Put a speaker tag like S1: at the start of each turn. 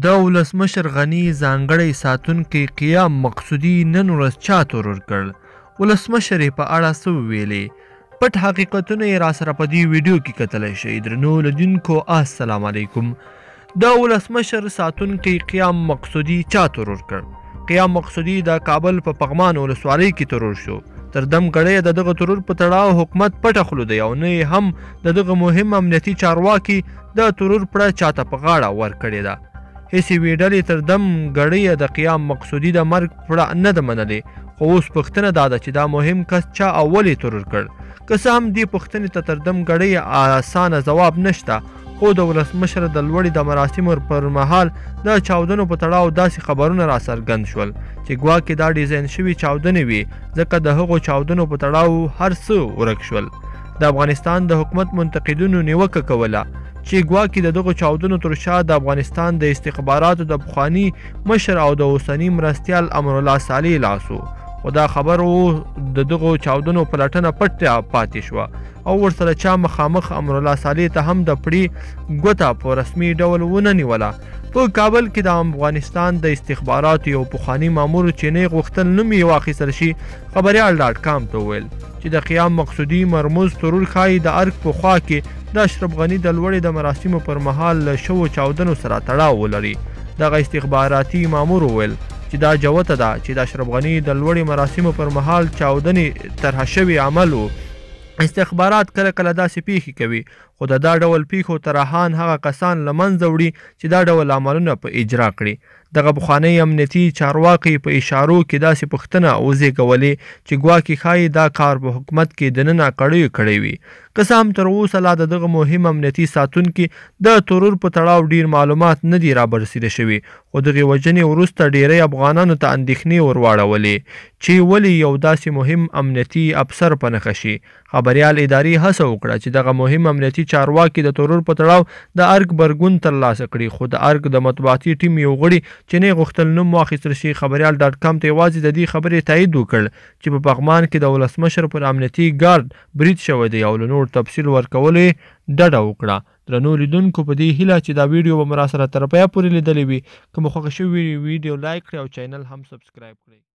S1: د ولسمشر غني ځانګړی ساتونکی قیام مقصودي نن ورځ چا ترور کړ؟ ولسمشر یې په اړه څه وویلې؟ پټ حقیقتونه یې راسره په دې ویډیو کې کتلی شئ. درنو لیدونکو السلام علیکم. د ولسمشر ساتونکی قیام مقصودي چا ترور کړ؟ قیام مقصودي د کابل په پغمان ولسوالۍ کې ترور شو. تر دم ګړی د دغه ترور په تړاو حکومت پټه خوله دی او نه یې هم د دغه مهم امنیتي چارواکي د ترور پړه چاته په غاړه ورکړې ده. هیڅ یوې ډلې تر دم ګړیه د قیام مقصودي د مرګ پړه نه ده منلې، خو اوس پوښتنه دا ده چې دا مهم کس چا او ولې ترور کړ؟ که څه هم دې پوښتنې ته تر دم ګړیه اسانه ځواب نشته، خو د ولسمشر د لوړې د مراسمو پر مهال د چاودنو په تړاو داسې خبرونه راڅرګند شول چې ګواکې دا ډیزاین شوي چاودنې وي، ځکه د هغو چاودنو په تړاو هر څه ورک شول. د افغانستان د حکومت منتقدینو نیوکه کوله چې ګواکې د دغو چاودنو تر شا د افغانستان د استخباراتو د پخواني مشر او د اوسني مرستیال امرالله صالح لاس و، خو دا خبر د دغو چاودنو پلټنه پټه پاتې شوه او ورسره چا مخامخ امرالله صالح ته هم د پړي ګوته په رسمي ډول ونه نیوله. په کابل کې د افغانستان د استخباراتو یو پخواني مامور چې نه غوښتل نوم یې واخیستل شي خبریال ډاټ کام ته وویل چې د قیام مقصودي مرموز ترور ښایي د ارګ په خوا کې د اشرف غني د لوړې د مراسمو پر مهال له شوو چاودنو سره تړاو ولري. دغه استخباراتي مامور وویل چې دا جوته ده چې د اشرف غني د لوړې مراسمو پر مهال چاودنې طرحه شوي عمل و. استخبارات کله کله داسې پیښې کوي، خو د دا ډول پیښو طرحان هغه کسان له منځه وړي چې دا ډول عملونه په اجرا کړي. دغه پخوانی امنیتي چارواکي په اشارو کې داسې پوښتنه وزېږولې چې ګواکې ښایي دا کار په حکومت کې دننه کړی وي. که څه هم تر اوسه لا د دغه مهم امنیتي ساتونکي د ترور په تړاو ډیر معلومات نه دي رابرسېره شوي، خو دغې وژنې وروسته ډیری افغانانو ته اندېښنې ورواړولې چې ولې یو داسې مهم امنیتي افسر په نښه شي. خبریال ادارې هڅه وکړه چې دغه مهم امنیتي چارواکي د ترور په تړاو د ارګ برګون ترلاسه کړي، خو د ارګ د مطبوعاتي ټیم یو غړي چې نه غوښتل نوم واخیستل شي خبریال ډاټ کام ته یوازې د دې خبرې تایید وکړ چې په پغمان کې د ولسمشر پر امنیتي ګارد برید شوی دی او له نور تفصیل ورکولو یې ډډه وکړه. درنو لیدونکو په دې هیله چې دا ویډیو به مو راسره تر پایه پورې لیدلې وي. که مو خوښه شوې ویډیو لایک کړئ او چینل هم سبسکرایب کړئ.